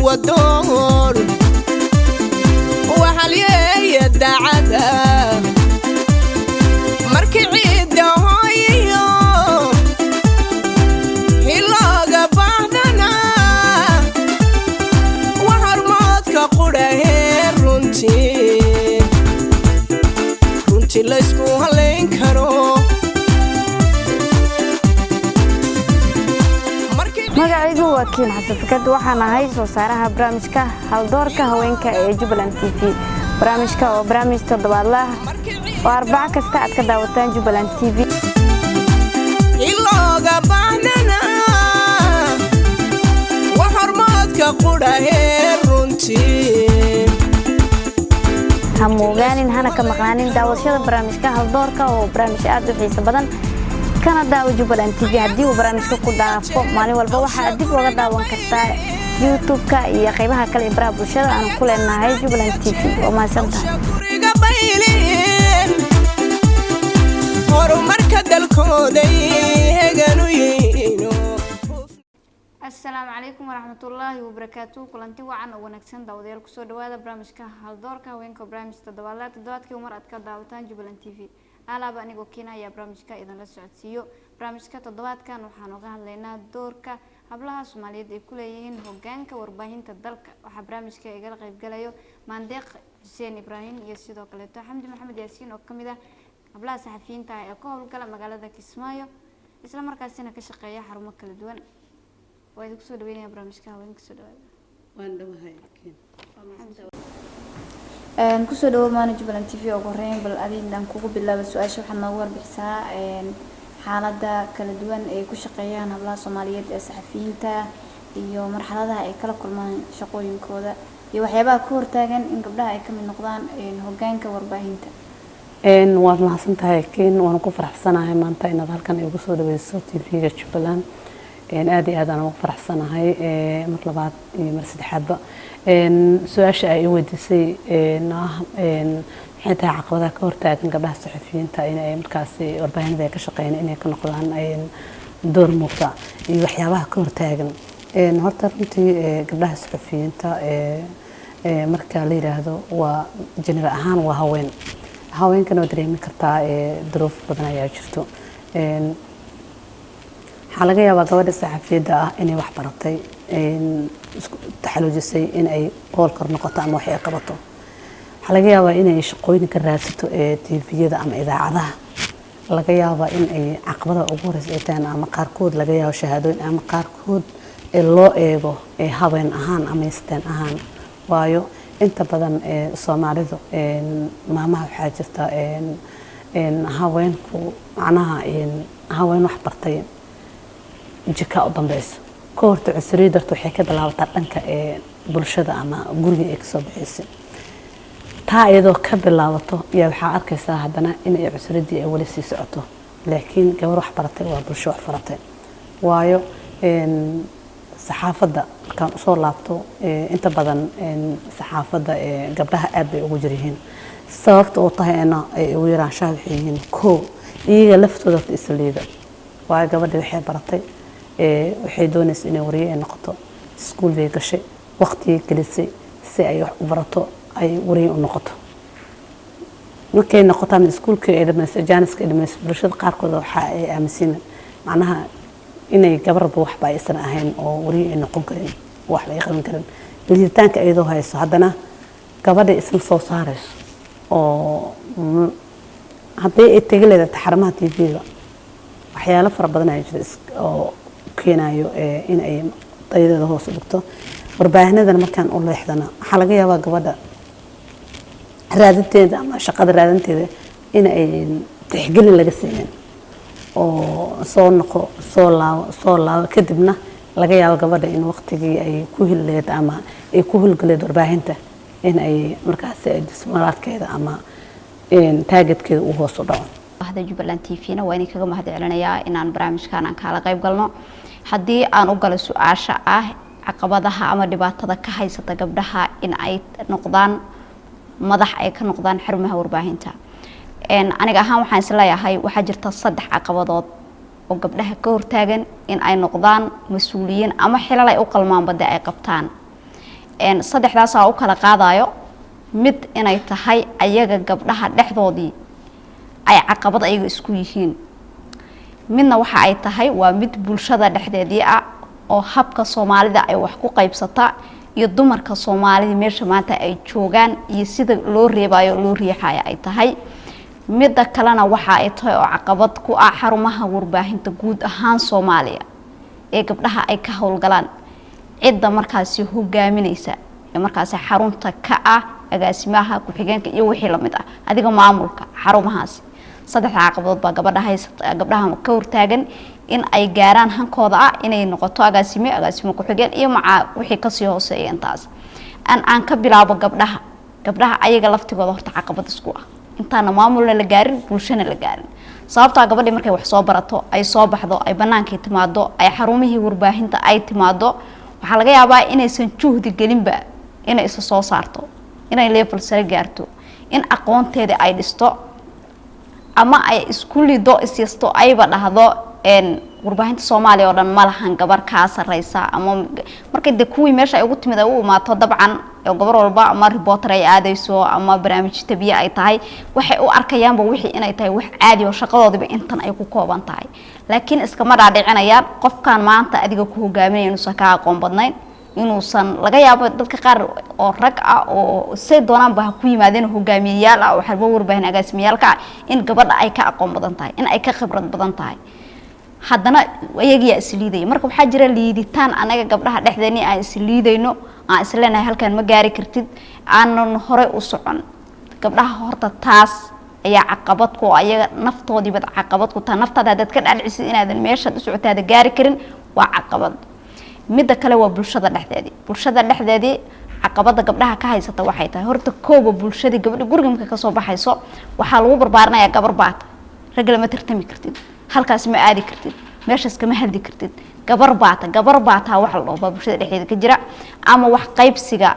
ودور وحليه الدعادة مركي عيد هايو هلاقة بعدنا وحرماتك قره runtii la isku haleyn karo magacaygu waa kiin xasan fakad waxaan ahay soo saaraha barnaamijka haldoorka haweenka ee Jubaland TV barnaamijka oo barnaamij toddobaadle ah oo arbaca kasta aad ka daawataan Jubaland TV ilaaga baahnana wax hormaadka qudhahay runtii hamuugaanin hana ka maqnaanin daawashada barnaamijka haldoorka oo barnaamij aad u xiiso badan kana daawo Jubaland TV haddii uu barnaamijka ku dhaafo maalin walba waxa dib uga daawan kartaa YouTube-ka iyo qaybaha kale ee baraha bulshada aan ku leenahay Jubaland TV oo ma santahay horumarka dalkooda heeganu yiino السلام عليكم ورحمة الله وبركاته كلنتي وعن ونكسن داوديال كسر دوادا برامج كهالدور كوينكو برامج تدوالات دوات كيومر أتكاد داوتان Jubaland TV على بأني وكينا يا برامج كإذا لسعوديو برامج كتدوات كان وحنوجه لنا دور كهبلها سوماليد كليين هجان كورباهين تدلك وحبرامج كإجال غيب جلايو مندق حسين إبراهيم يسيد وكلته حمد محمد ياسين وكمده قبلها صحفيين تاع الكهول كلام مقالة ذاك اسمايو إسلام مركزنا كشقية حرمك كل دوان وإذا كسر دويني برامج كهوين كسر دوين وين دوهاي كين كسر دو ما Jubaland TV أو قرين بالأدين دام كوكو بالله بالسؤال شو حنور بحساء حالة كل دوان كشقيان هبلا صوماليات صحفيين تا iyo marxalada ay kala kulmaan shaqooyinkooda iyo waxyaabaha ku hortaagan in gabdhaha ay ka mid noqdaan hoggaanka warbaahinta waan mahadsantahay kiin waan ku faraxsanahay maanta inaad halkan igu soo dhaweyso TV-ga Jubaland aad iyo aad aan ugu faraxsanahay mar labaad iyo mar saddexaadba su'aasha ay weydiisay maxay tahay caqabadaha ka hortaagan gabdhaha saxafiyiinta in ay markaas warbaahinada ay ka shaqeeyaan inay ka noqdaan door muuqda iyo waxyaabaha ka hortaagan horta runtii gabdhaha saxafiyiinta marka la yiraahdo waa general ahaan waa haweenkana waa dareemi kartaa duruuf badan ayaa jirto waxaa laga yaabaa gabadha saxafiyadda ah inay wax baratay isku taxaluujisay in ay qoolkar noqoto ama wax ay qabato waxaa laga yaabaa inay shaqooyin ka raadsato TV-yada ama idaacadaha laga yaabaa in ay caqabada ugu horeysa ay tahay ama qaarkood laga yaabo shahaadooyin ama qaarkood loo eego haween ahaan ama istaan ahaan waayo inta badan Soomaalidu maamaha waxaa jirta haweenku macnaha haween wax bartay jika u dambayso ka horta cusriidartu waxay ka bilaabataa dhanka bulshada ama guriga ay ka soo bixisay taa iyadoo ka bilaabato yaa waxaa arkaysaa haddana in ay cusriidii ay wali sii socoto laakiin gabar wax baratay waa bulsho wax baratay waayo saxaafadda markaan usoo laabto inta badan saxaafadda gabdhaha aad bay ugu jiryihiin sababta oo tahay ay ugu yaraan waxay yihiin koo iyaga laftooda isla liida waayo gabadha waxay baratay waxay doonaysaa inay wariye ay noqoto iskuul bay gashay waqti gelisay si ay wax u barato ay wariye u noqoto markay noqotaan iskuulka ay dhameysay jaaniska ay dhameysay bulshada qaarkood waxa ay aaminsan macnaha inay gabarba waxba aysan ahayn oo wariye ay noqon karin wax la yaqaan karin bilitaanka ayadoo hayso haddana gabadha isma soo saarayso oo haddii ay tagi leedahay xarumaha TV-ga waxyaalo fara badan ay jira oo keenayo in ay tayada hoos u dhigto warbaahinadana markaan u leexdana waxa laga yaabaa gabadha raadinteeda ama shaqada raadinteeda in ay tixgelin laga siinin oo soo laabo kadibna laga yaabo gabadha in waqtigii ay ku hileed ama ay ku hulgaleed warbaahinta in ay markaas dismaraadkeeda ama taageedkeeda u hoos u dhaco هذا Jubaland TV-na waa inay kaga mahadcelinayaa inaan barnaamijkan aan kala qayb galno haddii aan u galo su'aasha ah caqabadaha ama dhibaatada ka haysata gabdhaha in ay noqdaan madax ay ka noqdaan xarumaha warbaahinta aniga ahaan waxaan isleeyahay waxa jirta 3 caqabadood oo gabdhaha ka hortaagan in ay noqdaan mas'uuliyiin ama xilal ay u qalmaan bada ay qabtaan saddexdaas oo kala qaadayo mid inay tahay ayaga gabdhaha dhexdoodii ay caqabad ayaga isku yihiin midna waxa ay tahay waa mid bulshada dhexdeedii ah oo habka Soomaalida ay wax ku qaybsata iyo dumarka Soomaalida meesha maanta ay joogaan iyo sida loo reebayo loo riixayo ay tahay midda kalena waxa ay tahay oo caqabad ku ah xarumaha warbaahinta guud ahaan Soomaaliya ee gabdhaha ay ka howlgalaan cidda markaasi hogaaminaysa ee markaasi xarunta ka ah agaasimaha ku xigeenka iyo wixii la mid ah adiga maamulka xarumahaas saddex caqabadood baa gabdhaha ka hortaagan in ay gaaraan hankooda ah inay noqoto agaasime ku xigeen iyo maca wixii ka sii hooseeya intaas aan ka bilaabo gabdhaha ayaga laftigooda horta caqabad isku ah intaana maamulna la gaarin bulshana la gaarin sababta gabadhii markay wax soo barato ay soo baxdo ay banaankii timaado ay xarumihii warbaahinta ay timaado waxa laga yaabaa inaysan juhdi gelinba inay isa soo saarto inay level sare gaarto in aqoonteeda ay dhisto ama ay isku lido isisto ayba dhahdo warbaahinta Soomaaliya oo dhan ma lahan gabar ka sareysa ama markay kuwii meesha ay ugu timid ay u imaato dabcan gabar walba ama reporter ay aadayso ama barnaamij tabiya ay tahay waxay u arkayaanba wixii inay tahay wax caadi oo shaqadoodiba intan ay ku kooban tahay laakiin iska ma dhaadhicinayaan qofkan maanta adiga ku hogaaminaya inuu ka aqoon badnayn inuusan laga yaabo dadka qaar oo rag ah oo say doonaan ba ku yimaadeen hogaamiyayaal ah oo xalba warbaahin agaasimiyaalka in gabadha ay ka aqoon badan tahay in ay ka khibrad badan tahay haddana ayaga isliiday marka waxa jira liiditaan anaga gabdhaha dhexdeena ay isliidayno aan isleenahay halkan ma gaari kartid aanan hore u socon gabdhaha horta taas ayaa caqabad ku ayaga naftoodii bad caqabad ku taa naftaada dad ka dhacaysid inaadan meesha u socotaada gaari karin waa caqabad midda kale waa bulshada dhexdeedii caqabada gabdhaha ka haysata waxay tahay horta kooba bulshada gabadha guriga marka ka soo baxayso waxa lagu barbaarnayaa gabar baad rag lama tartami kartid halkaas ma aadi kartid meeshaas kama hadli kartid gabar baata wax la dhaho bulshada dhexdeeda ka jira ama wax qaybsiga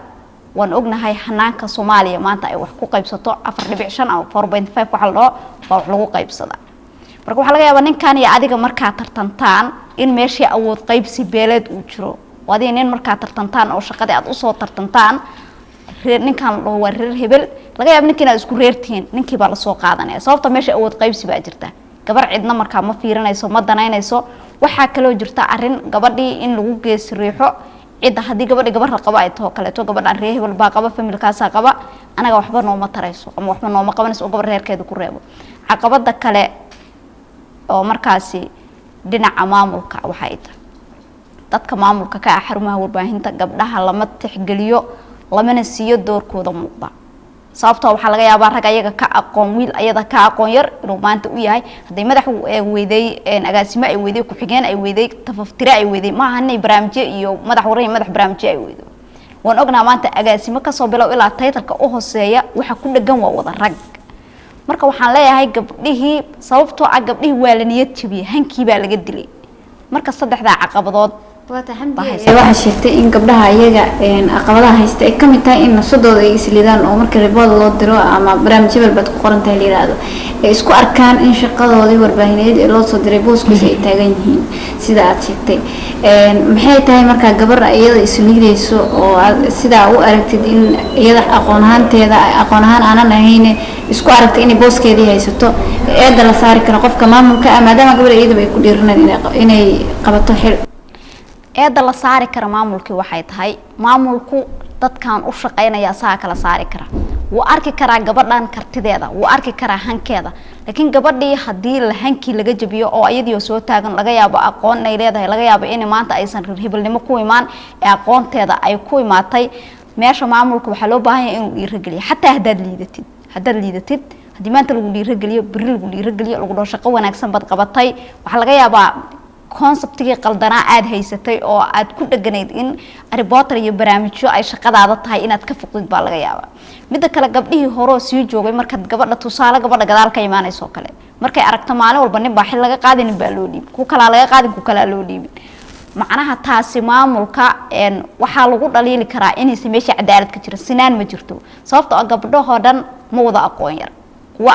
waan ognahay hanaanka Soomaaliya maanta ay wax ku qaybsato 4.5 ama 4.5 wax la dhaho wax lagu qaybsada marka waxa laga yaabaa ninkan iyo adiga marka tartantaan in meeshii awood qaybsi beeleed uu jiro wadii nin marka tartantaan oo shaqada aad u soo tartantaan ninkan loo wareer hebel laga yaabo ninkiina isku reertiin ninkii baa la soo qaadanaya sababta meesha awood qaybsi baa jirta gabar cidna marka ma fiirinayso ma danaynayso waxa kale oo jirta arin gabadhii in lagu gees riixo cida hadii gabadhi gabar qaba ay too kale to gabadhan reer hebel baa qaba familkaas qaba anaga waxba nooma tarayso ama waxba nooma qabanayso gabar reerkeeda ku reebo caqabada kale oo markaasi dhinaca maamulka waxay tahay dadka maamulka ka xarumaha warbaahinta gabdhaha lama tixgeliyo lamana siiyo doorkooda muuqda sababtoo waxa laga yaabaa rag ayaga ka aqoon wiil ayada ka aqoon yar inuu maanta u yahay haday madax weeday agaasimo ay weeday ku xigeen ay weeday tafaftira ay weeday ma ahanay barnaamijyo iyo madax barnaamijyo ay weedo waan ognaa maanta agaasimo ka soo bilow ilaa title-ka u hooseeya waxa ku dhagan waa wada rag marka waxaan leeyahay gabdhihii sababtoo ah gabdhihii waa la niyad jabiyay hankii baa laga dilay marka saddexda caqabadood waxa sheegtay in gabdhaha iyaga caqabadaha haysta ay kamid tahay in nasadooda ay isliidaan oo marka report loo diro ama barnaamij bad ku qoran tahay liiraado ay isku arkaan in shaqadoodii warbaahineed ee loo soo diray booskiisa ay taagan yihiin sida aad sheegtay maxay tahay marka gabar iyada isliidayso oo sida u aragtid in iyada aqoon ahaan aanan ahayn isku aragtay in booskeedii haysato eeda la saari karo qofka maamulka maadaama gabar iyada ay ku dhiiranayaan inay qabato xil eeda la saari kara maamulkii waxay tahay maamulku dadkan u shaqeynaya saa kala saari kara wuu arki karaa gabadhan kartideeda wuu arki karaa hankeeda laakiin gabadhii hadii la hankii laga jabiyo oo ayadii soo taagan laga yaabo aqoon ay leedahay laga yaabo in maanta aysan hebelnimo ku imaan ee aqoonteeda ay ku imaatay meesha maamulku waxa loo baahan yahay inuu dhiirigeliyo xataa hadaad liidatid hadii maanta lagu dhiirigeliyo bari lagu dhiirigeliyo lagu dhoo shaqo wanaagsan bad qabatay waxa laga yaabaa conceptigi qaldanaa aad haysatay oo aad ku dhaganayd in reporter iyo barnaamijyo ay shaqadaada tahay inaad ka foqdid baa laga yaabaa midda kale gabdhihii hore sii joogay marka gabadha tusaale gabadha gadaal ka imaanayso kale markay aragto maalin walba nin baa xil laga qaadin baa loo dhiib ku kala laga qaadin ku kala loo dhiib macnaha taasi maamulka waxa lagu dhaliili karaa in meesha cadaalad ka jiro sinaan ma jirto sababtoo ah gabdhaha dhan ma wada aqoon yar kuwa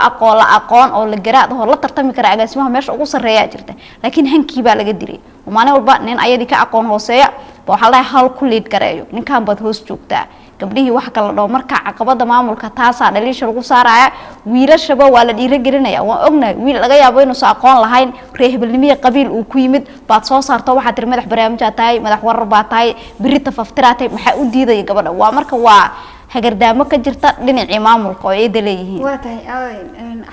aqoon oo la garaad oo la tartami kara agaasimaha meesha ugu sareeya jirta laakiin hankii baa laga dilay maalin walba nin ayadii ka aqoon hooseeya waxa la hal ku lead gareeyo ninkan bad hoos joogtaa gabdhihii waxa kala dhaw marka caqabada maamulka taasa dhaliisha lagu saaraya wiilashaba waa la dhiirigelinaya waan ognahay wiil laga yaabo inuu soo aqoon lahayn reehibilnimada qabiil uu ku yimid baad soo saarto waxa tir madax barnaamijka tahay madax warar baa tahay birita faftiraatay maxaa u diiday gabadha waa marka waa hagardaamo ka jirta dhinacii maamulka oo ay leeyihiin waa tahay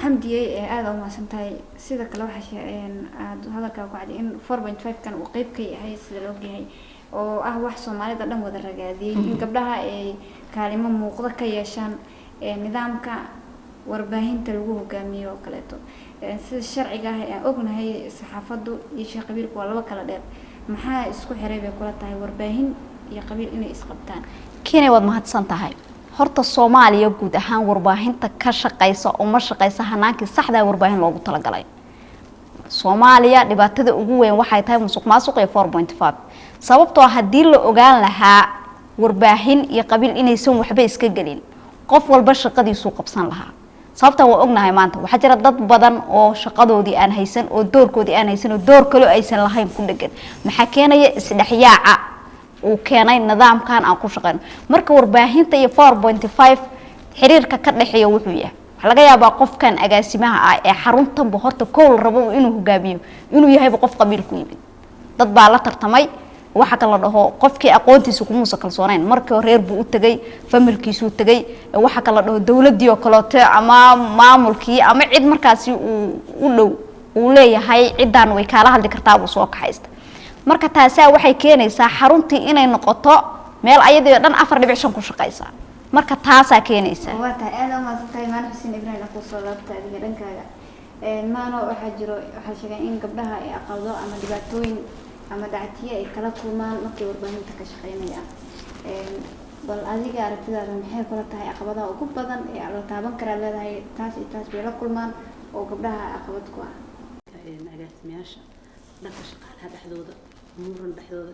xamdiyay aad u maasantahay sida kale waxa aad hadalka ku cad in 4.5 kan uu qayb ka yahay sida loo yahay oo ah wax Soomaalida dhan wada ragaadiyay in gabdhaha ay kaalimo muuqda ka yeeshaan nidaamka warbaahinta lagu hogaamiyo kaleeto sida sharciga ah ee ognahay saxaafadu iyo qabiilku waa laba kala dheer maxaa isku xiray bay kula tahay warbaahin iyo qabiil inay isqabtaan keenay wad mahadsan tahay horta Soomaaliya guud ahaan warbaahinta ka shaqeysa oo ma shaqeysa hanaankii saxda warbaahin loogu talagalay Soomaaliya dhibaatada ugu weyn waxay tahay musuqmaasuq ee 4.5 sababtoo hadii la ogaan lahaa warbaahin iyo qabiil inaysan waxba iska galin qof walba shaqadiisu qabsan lahaa sababta waa ognahay maanta waxa jira dad badan oo shaqadoodii aan haysan oo doorkoodii aan haysan oo door kale aysan lahayn ku dhagan maxaa keenaya isdhaxyaaca uu keenay nidaamkan aan ku shaqeyno marka warbaahinta iyo 4.5 xiriirka ka dhaxeeyo wuxuu yahay laga yaabaa qofkan agaasimaha ah ee xaruntan buu horta kool rabo inuu hogaamiyo inuu yahay qof qabiil ku yimid dad baa la tartamay waxa kala dhaho qofkii aqoontiisa ku muusa kalsoonayn markii reer buu u tagay familkiisu u tagay waxa kala dhaho dawladii oo kaleeto ama maamulkii ama cid markaasi u dhow uu leeyahay ciidan way kala hadli kartaa buu soo kaxaysta marka taasi waxay keenaysaa xaruntii inay noqoto meel ayadoo dhan 4.5 ku shaqeysa marka taasa keenaysa waa tahay aad u maasantahay maan xuseen ibraahim ku soo laabtay adiga dhankaaga maano waxa jiro waxa sheegay in gabdhaha ay aqaldo ama dhibaatooyin ama dactiye ay kala kulmaan markay warbaahinta ka shaqeynayaan bal adiga aragtidaada maxay kula tahay caqabadaha ugu badan ee la taaban kara leedahay taas iyo taas bay la kulmaan oo gabdhaha caqabad ku ah agaasimayaasha dhanka shaqaalaha dhexdooda muran dhexdooda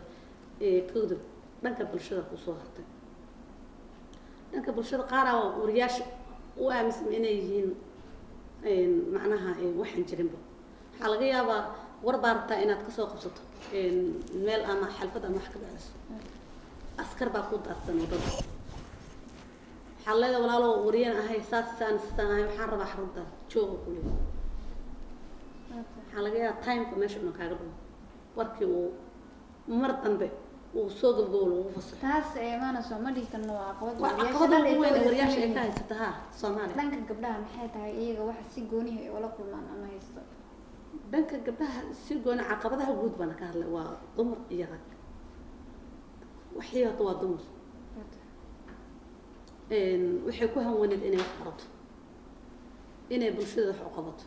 kooda dhanka bulshada ku soo hartay dhanka bulshada qaar ah wariyaasha u aaminsan inay yihiin macnaha waxaan jirinba waxa laga yaabaa warbaarta inaad ka soo qabsato meel ama xalfad ama wax ka dhacayso askar baa ku daadsan wadada waxa leedahay walaalo wariyaan ahay saan ahay waxaan rabaa xarunta jooga kulay waxa laga yaabaa time-ka meesha inuu kaaga dhumo warkii uu mar dambe uu soo gabgabo ugu fasaxo taas maana Soomaali kan waa caqabad wariyaasha ay ka haysata Soomaali dhanka gabdhaha maxay tahay iyaga wax si gooni ah wala kulmaan ama haysto dhanka gabdhaha si gooni caqabadaha guud baan ka hadlay waa dumar iyo rag waxyaabo waa dumar waxay ku hanwaneed inay wax barato inay bulshada wax u qabato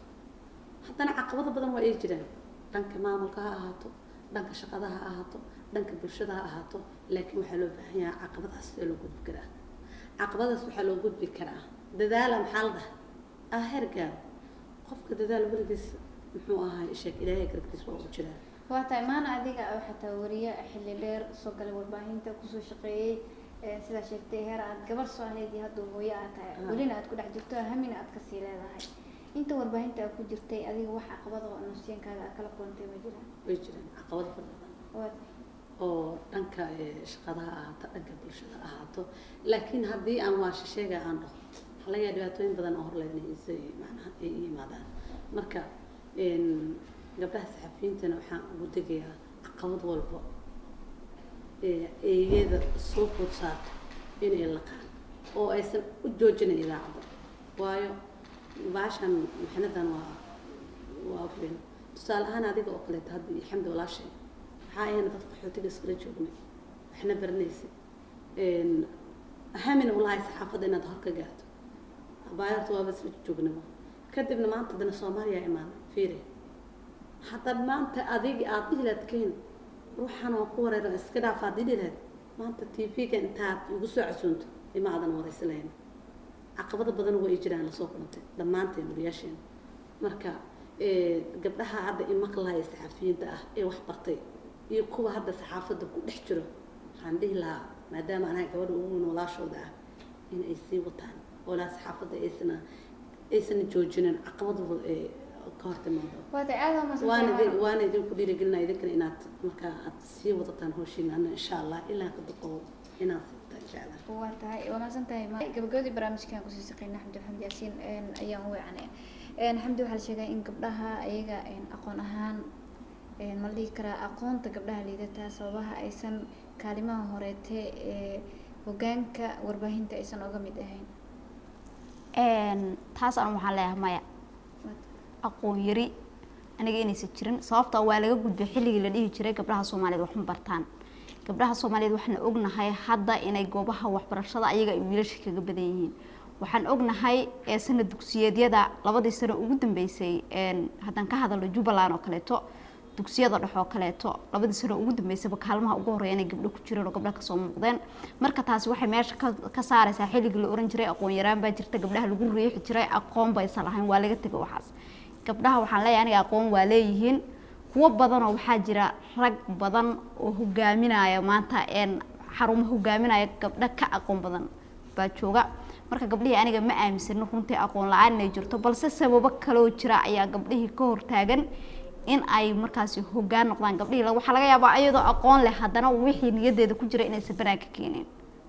haddana caqabado badan waa ay jiraan dhanka maamulka ha ahaato dhanka shaqada ha ahaato dhanka bulshada ha ahaato laakiin waxa loo baahan yahay caqabadaas ee loo gudbi karaa caqabadaas waxa loo gudbi karaa dadaal maxal ah hergaar qofka dadaal warigiis muxuu ahaa sheek ilaahay garabkiis waa u jiraa waa tahay maana adiga waxa taa wariye xilli dheer soo galay warbaahinta ku soo shaqeeyay sida sheegtay heer aad gabar Soomaaliyeed hadda hooyo aad tahay walina aad ku dhex jirto hamina aad ka sii leedahay inta warbaahinta aad ku jirtay adiga wax caqabado oo nafsiyankaaga kala kulantay ma jiraan way jiraan caqabado badan oo dhanka shaqada ahaato dhanka bulshada ahaato laakiin haddii aan waa sheega aan dhaho waxa laga yaabaa dhibaatooyin badan oo hor leedahay macnaha ay yimaadaan marka gabdhaha saxafiyiintana waxaan ugu degayaa caqabad walba iyada soo fursato inay laqaan oo aysan u joojinin idaacadda waayo baashan maxnadan waa fiin tusaale ahaan adiga oo kaleeto hadda iyo xamdi walaashay waxaa ayna dad qaxootiga iskala joognay waxna baranaysa ahamina walahi saxaafadda inaad hor ka gaarto baayarta waa bas joognaba kadibna maanta dana Soomaaliya imaan fiire hadda maanta adiga aad ilaad keen ruuxan oo ku wareero iska dhaafaad ilaad maanta TV-ga intaad ugu soo casuunto imaadan waraysaleen caqabado badan way jiraan la soo kulantay dhamaanteen wariyaasheen marka gabdhaha hadda imaqlahay saxafiyiinta ah ee wax bartay iyo kuwa hadda saxaafadda ku dhex jiro waxaan dhihi lahaa maadaama anaga gabadha ugu weyn walaashooda ah in ay sii wataan oo la saxaafadda aysan joojinin caqabado ka hortimaado waata aad ma waana idinku dhiirigelinaa idinkana inaad markaa aad sii wadataan hawshiina insha allah ilaa ka daqo inaad inshallah وماسنتهي ما gabagabadii barnaamijkan ku sii shaqeynaa Xamdi Yaasiin ayaan u wacnay Xamdi waxa la sheegay in gabdhaha ayaga aqoon ahaan ma lii kara aqoonta gabdhaha liidata sababaha aysan kaalimaha horeete hoggaanka warbaahinta aysan uga mid ahayn taas aan waxaan leeyahay maya aqoon yari aniga inaysan jirin sababta waa laga gudbay xilligii la dhihi jiray gabdhaha Soomaaliyeed wax bartaan gabdhaha Soomaaliyeed waxaan ognahay hadda inay goobaha waxbarashada ayaga ay wiilasha kaga badan yihiin waxaan ognahay sanad dugsiyeedyada labadii sano ugu dambeysay hadan ka hadalno Jubbaland oo kaleeto dugsiyada dhexe oo kaleeto labadii sano ugu dambeysay kaalmaha ugu horeeyay inay gabdho ku jireen oo gabdhaha ka soo muuqdeen marka taasi waxay meesha ka saaraysaa xilligii la oran jiray aqoon yaraan baa jirta gabdhaha lagu riixi jiray aqoon baysan lahayn waa laga tagay waxaas gabdhaha waxaan leeyahay aniga aqoon waa leeyihiin kuwa badan oo waxaa jira rag badan oo hogaaminaya maanta xarumo hogaaminaya gabdha ka aqoon badan baa jooga marka gabdhihii aniga ma aaminsano runtii aqoon la'aan ay jirto balse sababo kale oo jira ayaa gabdhihii ka hortaagan in ay markaas hoggaan noqdaan gabdhihii waxa laga yaabaa iyadoo aqoon leh haddana wixii niyadeeda ku jira inaysan banaanka keenin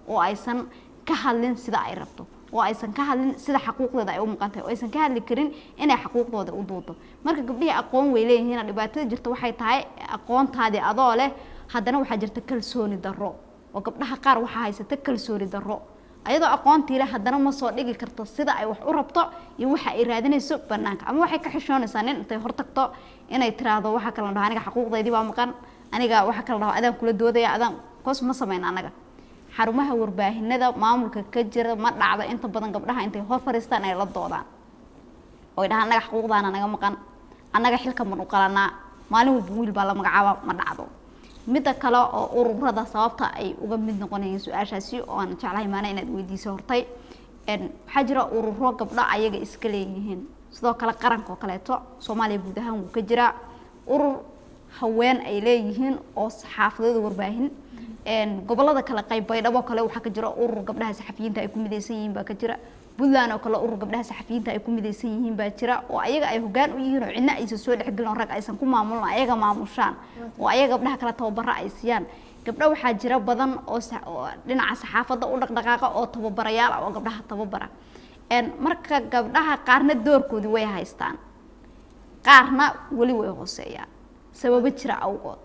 oo aysan ka hadlin sida ay rabto oo aysan ka hadlin sida xuquuqdooda ay u muuqatay oo aysan ka hadli karin inay xuquuqdooda u doodo marka gabdhihii aqoon way leeyihiin dhibaatada jirta waxay tahay aqoontaadi adoo leh haddana waxa jirta kalsooni darro oo gabdhaha qaar waxa haysata kalsooni darro ayadoo aqoontii leh haddana ma soo dhigi karto sida ay wax u rabto iyo waxa ay raadinayso banaanka ama waxay ka xishoonaysaa nin intay hortagto inay tiraahdo waxa kala dhaho aniga xuquuqdeedii waa maqan aniga waxa kala dhaho adaan kula doodaya adaan koos ma sameyn anaga xarumaha warbaahinada maamulka ka jira ma dhacdo inta badan gabdhaha intay hor fariistaan ay la doodaan oo dhahan anaga xuquuqdaana naga maqan anaga xilka ma u qalanaa maalin walba wiil baa la magacaaba ma dhacdo mid kale oo ururada sababta ay uga mid noqonayeen su'aashaasi oo aan jeclahay maana inaad weydiiso hortay waxaa jira ururo gabdho ayaga iska leeyihiin sidoo kale qaranka oo kaleeto Soomaaliya guud ahaan wuu ka jira urur haween ay leeyihiin oo saxaafadooda warbaahin gobolada kale qayb baydhabo kale waxa ka jira urur gabdhaha saxafiyiinta ay ku midaysan yihiin baa ka jira Puntland oo kale urur gabdhaha saxafiyiinta ay ku midaysan yihiin baa jira oo ayaga ay hoggaan u yihiin oo cidna aysan soo dhexgelin rag aysan ku maamulin ayaga maamushaan oo ayaga gabdhaha kala tababaro ay siiyaan gabdho waxaa jira badan oo dhinaca saxaafadda u dhaqdhaqaaqa oo tababarayaal oo gabdhaha tababara marka gabdhaha qaarna doorkoodii way haystaan qaarna wali way hooseeyaan sababo jira awgood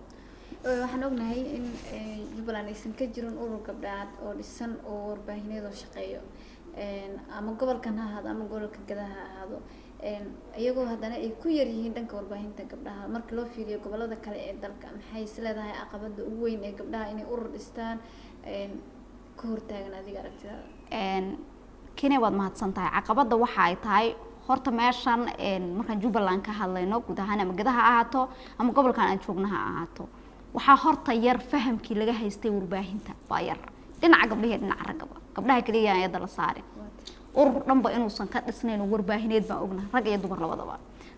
waxaan ognahay in Jubbaland aysan ka jirin urur gabdhaad oo dhisan oo warbaahineed oo shaqeeyo ama gobolkan ha ahaado ama gobolka gadaha ha ahaado iyagoo haddana ay ku yar yihiin dhanka warbaahinta gabdhaha marka loo fiiriyo gobolada kale ee dalka maxay isleedahay caqabada ugu weyn ee gabdhaha inay urur dhistaan ka hortaagan adiga aragtidaada keenay waad mahadsantahay caqabada waxa ay tahay horta meeshan markaan Jubbaland ka hadlayno guud ahaan ama gadaha ahaato ama gobolkan aan joognaha ahaato waxa horta yar fahamkii laga haystay warbaahinta baa yar dhinaca gabdhaha dhinaca ragaba gabdhaha kaliya ay dala saareen urur dhanba inuusan ka dhisnayn warbaahineed baan ognahay rag iyo dumar labadaba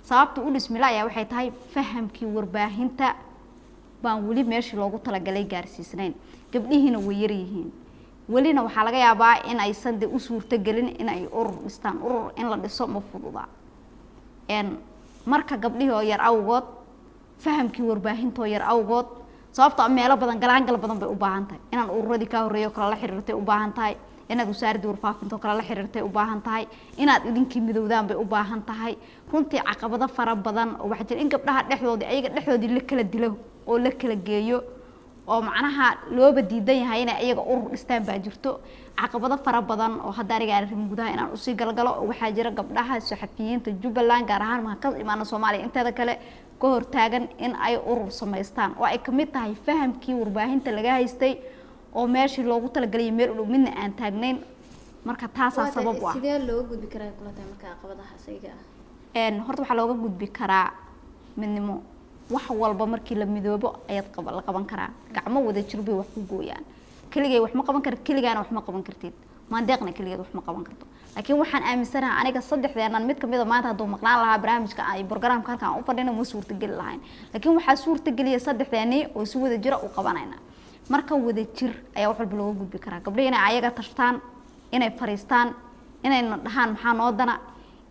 sababta u dhismilaaya waxay tahay fahamkii warbaahinta baan wali meeshii loogu talagalay gaarsiisnayn gabdhihiina way yar yihiin walina waxa laga yaabaa in aysan u suurto gelin in ay urur dhistaan urur in la dhiso ma fududa marka gabdhihii oo yar awgood fahamkii warbaahinta oo yar awgood sababta meelo badan galaangal badan bay u baahan tahay inaan ururadii ka horeeyo kala la xiriirtay u baahan tahay inaad wasaaradda warfaafinta kala la xiriirtay u baahan tahay inaad idinkii midowdaan bay u baahan tahay runtii caqabado fara badan oo waxa jira in gabdhaha dhexdoodii ayaga dhexdoodii la kala dilo oo la kala geeyo oo macnaha looba diidan yahay inay ayaga urur dhistaan baa jirto caqabado fara badan oo hadda aniga arrin gudaha inaan usii galgalo oo waxaa jira gabdhaha saxafiyiinta Jubbaland gaar ahaan ma ka imaana Soomaaliya inteeda kale ka hortaagan in ay urur sameystaan oo ay kamid tahay fahamkii warbaahinta laga haystay oo meeshii loogu talagalay meel u midna aan taagnayn marka taas sabab ah sidee loo gudbi karaa kula tahay marka caqabadahaas ayaga horta waxa looga gudbi karaa midnimo wax walba markii la midoobo ayaad la qaban karaa gacmo wada jir bay wax ku gooyaan kaliya wax ma qaban kar kaliyaana wax ma qaban kartid maandeeqna kaliya wax ma qaban karto laakiin waxaan aaminsanahay aniga saddexdeenan mid kamid ah maanta haduu maqnaan lahaa barnaamijka ay barnaamijka halkan u fadhino ma suurta gal lahayn laakiin waxa suurta galiya saddexdeeni oo si wada jir u qabanayna marka wada jir ayaa wax walba looga gudbi karaa gabdhaha inay ayaga tashtaan inay fariistaan inay dhahaan maxaa noo dana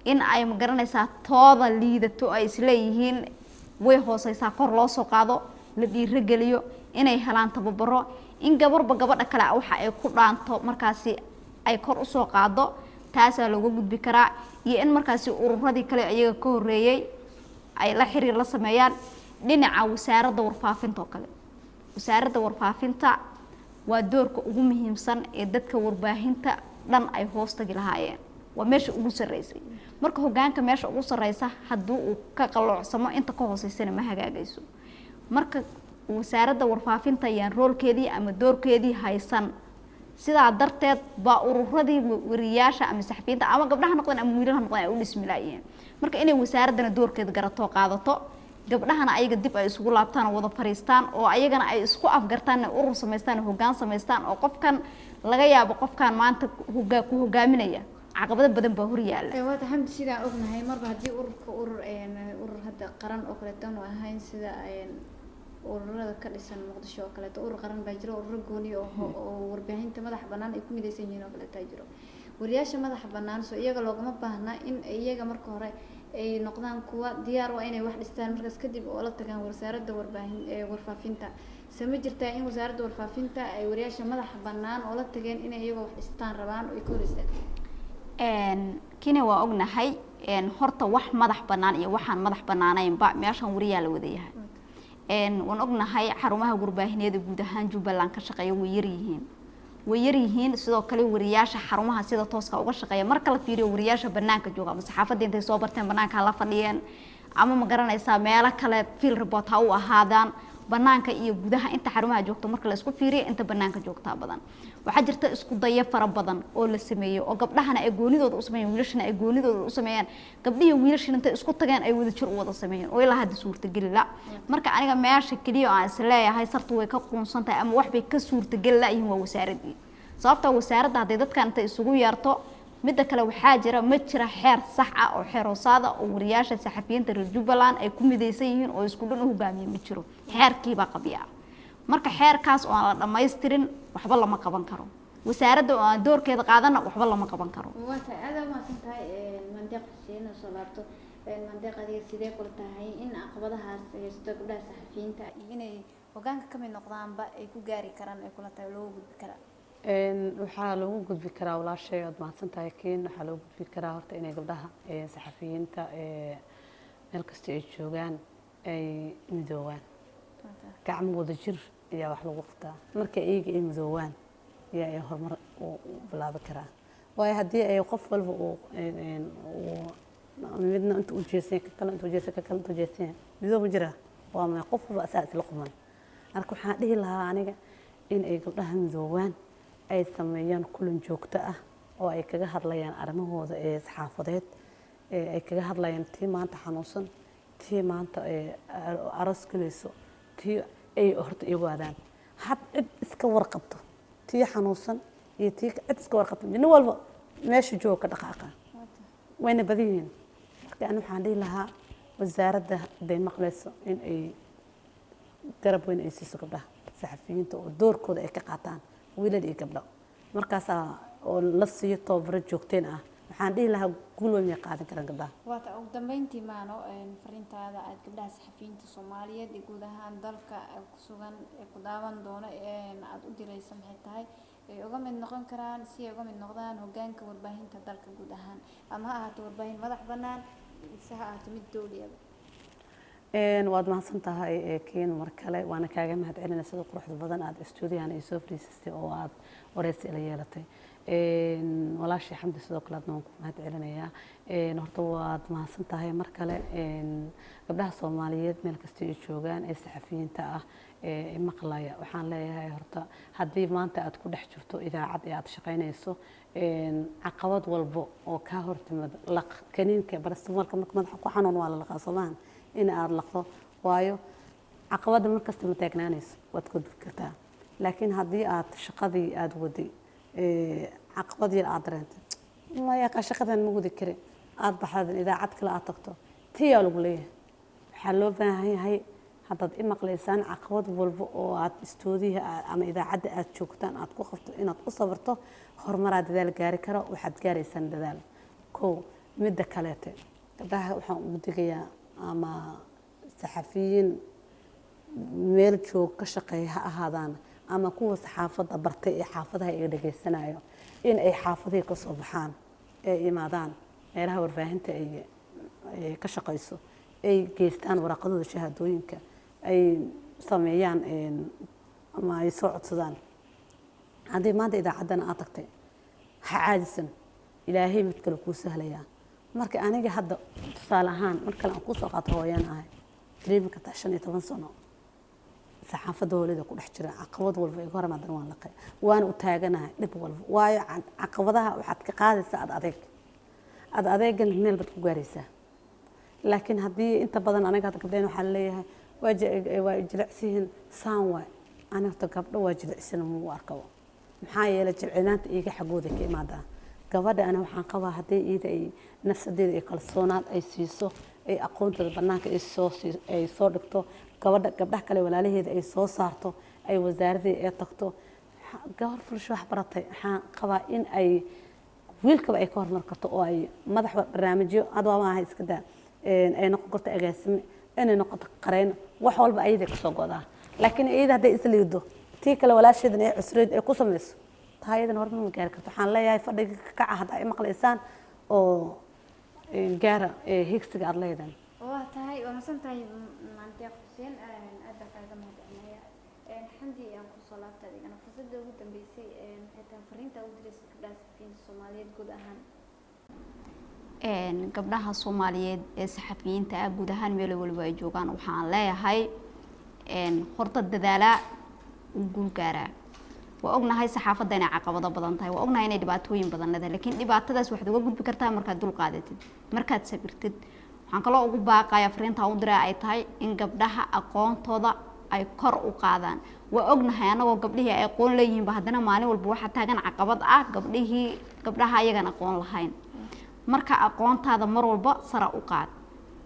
in ay magaranaysaa tooda liidato ay isleeyihiin way hooseysaa kor loo soo qaado la dhiirageliyo inay helaan tababaro in gabarba gabadha kale waxa ay ku dhaanto markaasi ay kor u soo qaado taasaa looga gudbi karaa iyo in markaasi ururadii kale ayaga ka horeeyay ay la xiriir la sameeyaan dhinaca wasaaradda warfaafinta oo kale wasaaradda warfaafinta waa doorka ugu muhiimsan ee dadka warbaahinta dhan ay hoos tagi lahaayeen waa meesha ugu sareysay marka hogaanka meesha ugu sareysa haddii uu ka qaloocsamo inta ka hooseysana ma hagaagayso marka wasaaradda warfaafinta ayaan roolkeedii ama doorkeedii haysan sidaa darteed baa ururadii wariyaasha ama saxafiyiinta ama gabdhaha noqdeen ama wiilaha noqdeen ay u dhismi laayeen marka inay wasaaraddana doorkeeda garato qaadato gabdhahana ayaga dib ay isugu laabtaan oo wada fariistaan oo ayagana ay isku afgartaan inay urur samaystaan hoggaan samaystaan oo qofkan laga yaabo qofkan maanta ku hogaaminaya caqabado badan baa hor yaala waata xamdi sidaan ognahay marba haddii urur hadda qaran oo kaleeto aanu ahayn sida ururada ka dhisan muqdisho oo kaleeto urur qaran baa jiro ururo gooni oo warbaahinta madaxa bannaan ay ku midaysan yihiin oo kaleeto jiro wariyaasha madaxa bannaan soo iyaga loogama baahna in iyaga marka hore ay noqdaan kuwa diyaar waa inay wax dhistaan markaas kadib oo la tagaan wasaaradda warfaafinta sama jirtaa in wasaaradda warfaafinta ay wariyaasha madaxa bannaan oo la tageen inay iyaga wax dhistaan rabaan oo ay ka hor istaagaan kina waa ognahay horta wax madax bannaan iyo waxaan madax bannaanaynba meeshan wariyaa la wada yahay waan ognahay xarumaha warbaahineed guud ahaan Jubbaland ka shaqeeya way yar yihiin sidoo kale wariyaasha xarumaha sida tooska uga shaqeeya marka la fiiriyo wariyaasha banaanka jooga ama saxaafadda intay soo barteen banaanka la fadhiyeen ama ma garanaysaa meelo kale field report ha u ahaadaan banaanka iyo gudaha inta xarumaha joogto marka la isku fiiriyo inta banaanka joogta badan waxa jirta isku dayo fara badan oo la sameeyo oo gabdhahana ay goonidooda u sameeyeen wiilashana ay goonidooda u sameeyeen gabdhihi wiilashana inta isku tageen ay wada jir u wada sameeyeen oo ilaa hadda suurtagal la marka aniga meesha kaliya aan isleeyahay sartu way ka qoonsantahay ama wax bay ka suurtagal la yihiin waa wasaaradii sababta wasaaradda haday dadkan inta isugu yeerto midda kale waxaa jira ma jira xeer sax ah oo xeer hoosaada oo wariyaasha saxafiyiinta reer Jubbaland ay ku midaysan yihiin oo isku dhan u hogaamiye ma jiro xeerkii baa qabiya marka xeerkaas oo aan la dhameystirin waxba lama qaban karo wasaaradda oo aan doorkeeda qaadana waxba lama qaban karo waata aad ma santahay mandeeq sheena soo laabto mandeeq adiga sidee kula tahay in caqabadahaas haysto gabdhaha saxafiyiinta inay hogaanka ka mid noqdaanba ay ku gaari karaan ay kula tahay loo gudbi karaa waxaa loogu gudbi karaa walaashay aad mahadsantahay kiin waxaa loogu gudbi karaa horta inay gabdhaha saxafiyiinta meel kasta ay joogaan ay midoobaan gacmo wada jir ayaa wax lagu qabtaa marka iyaga ay midoobaan ayaa ay horumar u bilaabi karaa waayo haddii ay qof walba midna inta u jeeseen ka kale inta u jeeseen ka kale inta u jeeseen midooba jira waa ma qof walba asaas la quman marka waxaan dhihi lahaa aniga in ay gabdhaha midoobaan ay sameeyaan kulan joogto ah oo ay kaga hadlayaan arrimahooda ee saxaafadeed ay kaga hadlayaan tii maanta xanuunsan tii maanta aras galayso tii ay horta iyagoodaan had cid iska warqabto tii xanuunsan iyo tii cid iska warqabto nin walba meesha jooga ka dhaqaaqa wayna badan yihiin marka aan waxaan dhihi lahaa wasaaradda haday maqlayso in ay garab weyn ay siiso gabdhaha saxafiyiinta oo doorkooda ay ka qaataan wiilal iyo gabdho markaas oo la siiyo tababaro joogteen ah waxaan dhihi lahaa guul weyn ay qaadan karaan gabdhaha waata ugu dambeyntii maano fariintaada aad gabdhaha saxafiyiinta Soomaaliyeed ee guud ahaan dalka ku sugan ee ku daawan doona aad u diraysan maxay tahay ay uga mid noqon karaan si ay uga mid noqdaan hogaanka warbaahinta dalka guud ahaan ama ha ahaato warbaahin madax bannaan mise ha ahaato mid dowli ah waad mahadsan tahay kiin mar kale waana kaaga mahadcelinay sida quruxda badan aad stuudiyahan ay soo fariisatay oo aad wareysi ila yeelatay walaashii xamdi sidoo kale aadna waan ku mahadcelinayaa horta waad mahadsan tahay mar kale gabdhaha Soomaaliyeed meel kasta ay joogaan ee saxafiyiinta ah maqlaya waxaan leeyahay horta haddii maanta aad ku dhex jirto idaacad ee aad shaqaynayso caqabad walbo oo ka hortimid laq kaniinka barastamoolka marka madaxa ku xanuun waa la laqaa Soomaan in aad laqdo waayo caqabada markasta ma taagnaanayso waad ku gudbi kartaa laakiin haddii aad shaqadii aad waday caqabad yar aad dareentay ma yaqa shaqadan ma wadi karin aad baxdan idaacad kale aad tagto tiyaa lagu leeyahay waxaa loo baahan yahay haddaad i maqlaysaan caqabad walba oo aad istoodiha ama idaacadda aad joogtaan aad ku qabto inaad u sabarto horumaraa dadaal gaari karo waxaad gaaraysaan dadaal kow midda kaleete gabdhaha waxaan ugu digayaa ama saxafiyiin meel joog ka shaqeeya ha ahaadaan ama kuwa saxaafadda bartay ee xaafadaha iga dhageysanayo in ay xaafadihii ka soo baxaan ee imaadaan meelaha warbaahinta ay ka shaqeyso ay geystaan waraqadooda shahaadooyinka ay sameeyaan ama ay soo codsadaan haddii maanta idaacaddana aad tagtay ha caadisan ilaahay mid kale kuu sahlayaa marka aniga hadda tusaale ahaan mar kale aan kusoo qaato hooyaan ahay dareemi kartaa 15 sano saxaafadda hooyada ku dhex jira caqabad walba iga hormaadana waan laqay waan u taaganahay dhib walba waayo caqabadaha waxaad ka qaadaysaa ad adeegan meel bad ku gaaraysaa laakiin haddii inta badan aniga hadda gabdhayn waxaa leeyahay waa jilicsiin saan waay aniga gabdho waa jilicsan muu arkabo maxaa yeelay jilcinaanta iiga xagooda ka imaadaa gabadha ana waxaan qabaa haddii iida ay nafsadeeda ay kalsoonaad ay siiso ay aqoontooda bannaanka ay soo dhigto gabdhaha kale walaalaheeda ay soo saarto ay wasaaradii ay tagto gabar fulsho wax baratay waxaan qabaa in ay wiilkaba ay ka hormar karto oo ay madax barnaamijyo adwa maaha iska daa ay noqon karto agaasime inay noqoto qareen wax walba ayada ka soo godaa laakiin iyada hadday isliido tii kale walaasheedan ay cusreed ay ku samayso taayadan hormar ma gaari karto waxaan leeyahay fadhiga ka kaca hadda ay maqlaysaan oo gaara higsiga aad leedahay waa tahay wanaagsan tahay maantiya xuseen aad baan kaaga mahadcelinaya xamdi aan kusoo laabta adigana fursadda ugu dambeysay maxay tahay fariinta ugu diraysa gabdhaha saxafiyiinta Soomaaliyeed guud ahaan gabdhaha Soomaaliyeed ee saxafiyiinta ah guud ahaan meel walba ay joogaan waxaan leeyahay horta dadaala u guul gaaraa waa ognahay saxaafadda inay caqabado badan tahay waa ognahay inay dhibaatooyin badan leedahay laakiin dhibaatadaas waxaad uga gudbi kartaa markaad dul qaadatid markaad sabirtid waxaan kaloo ugu baaqayaa fariinta u diray ay tahay in gabdhaha aqoontooda ay kor u qaadaan waa ognahay anagoo gabdhihii ay aqoon leeyihiin ba haddana maalin walba waxa taagan caqabad ah gabdhaha ayagan aqoon lahayn marka aqoontaada mar walba sara u qaad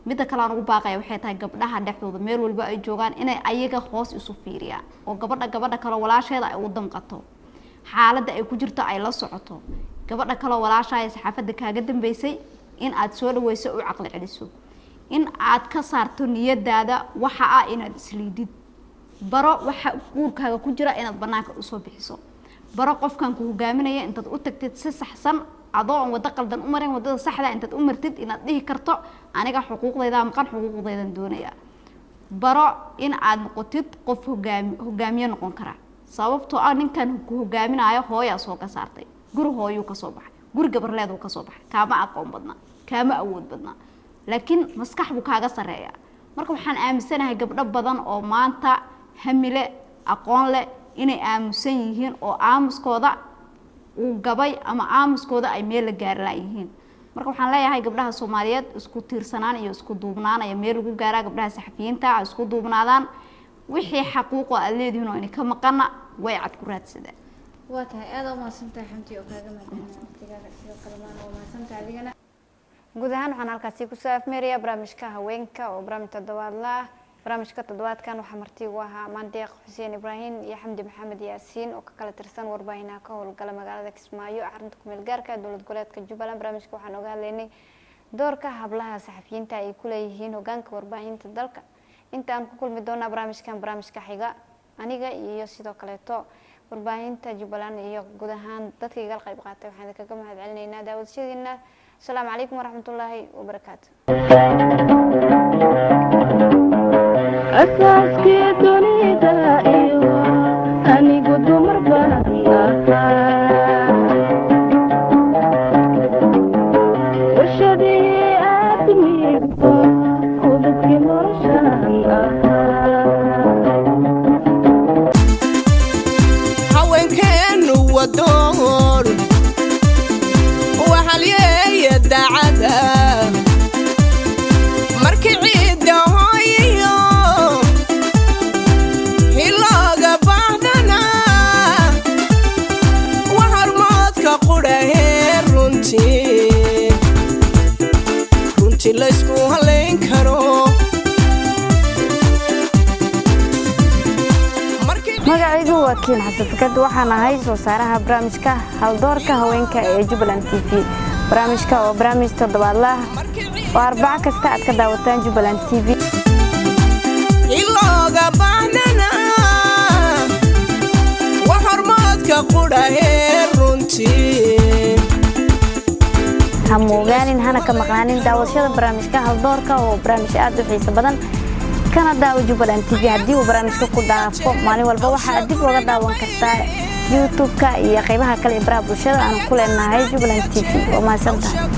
midda kale aan ugu baaqaya waxay tahay gabdhaha dhexdooda meel walba ay joogaan inay ayaga hoos isu fiiriyaan oo gabadha kale walaasheeda ay u damqato xaaladda ay ku jirto ay la socoto gabadha kale walaashahay saxaafadda kaaga dambeysay in aad soo dhaweyso u caqli celiso in aad ka saarto niyadaada waxa ah inaad isliidid baro waxa guurkaaga ku jira inaad banaanka u soo bixiso baro qofkan ku hogaaminaya intaad u tagtid si saxsan adoo aan wada qaldan u marin wadada saxda intaad u martid inaad dhihi karto aniga xuquuqdayda maqan xuquuqdaydan doonaya baro in aad noqotid qof hogaamiye noqon kara sababtoo ah ninkan ku hogaaminayo hooyaa soo ka saartay guri hooyuu ka soo baxay guri gabarleeduu ka soo baxay kaama aqoon badna kaama awood badna laakiin maskax buu kaaga sareeya marka waxaan aaminsanahay gabdho badan oo maanta hamile aqoon leh inay aamusan yihiin oo aamuskooda uu gabay ama aamuskooda ay meel la gaari laayihiin marka waxaan leeyahay gabdhaha Soomaaliyeed isku tiirsanaan iyo isku duubnaan ay meel ugu gaaraa gabdhaha saxafiyiinta ah isku duubnaadaan wixii xaquuqo aad leedihiin oo in ka maqana way cad ku raadsadaan waa tahay aad u mahadsantahay xamti oo kaaga mahadcelinaya waqtigaaga sidoo kale waan u mahadsantahay adigana guud ahaan waxaan halkaasi ku soo afmeeraya barnaamijka haweenka oo barnaamij toddobaadle ah barnaamijka toddobaadkan waxaa marti ugu ahaa Maandeeq Xuseen Ibrahim iyo Xamdi Maxamed Yaasiin oo ka kala tirsan warbaahinta ka howlgala magaalada Kismaayo xarunta ku meel gaarka dowlad goboleedka Jubbaland barnaamijka waxaan oga hadlaynay doorka hablaha saxafiyiinta ay ku leeyihiin hoggaanka warbaahinta dalka inta aan ku kulmi doona barnaamijka xiga aniga iyo sidoo kale warbaahinta Jubbaland iyo guud ahaan dadka iga qayb qaatay waxaan kaga mahadcelinaynaa daawadashadiina السلام عليكم ورحمة الله وبركاته أساسكي دنيدا إيوا أني قد مربانا ورشدي آدمي خذك مرشان هاوين كانوا ودور وحاليا دعدا markii ciida hooyo hilaaga baahdana waxarmaadka qudhahee runtii la isku halayn karo magacaygu waa cabdixakiin xasan fakad waxaan ahay soo saaraha barnaamijka haldoorka haweenka ee Jubaland TV. barnaamijka oo barnaamij toddobaadle ah oo arbaca kasta aad ka daawataan Jubaland TV. ilooga baahnana wax hormaadka qudhahay runtii hamogaanin hana ka maqnaanin daawashada barnaamijka haldoorka oo barnaamij aad u xiiso badan kana daawo Jubaland TV haddii uu barnaamijka ku dhaafo maalin walba waxa dib uga daawan kartaa YouTube-ka iyo qaybaha kale ee baraha bulshada aan ku leenahay Jubaland TV oo ma santahay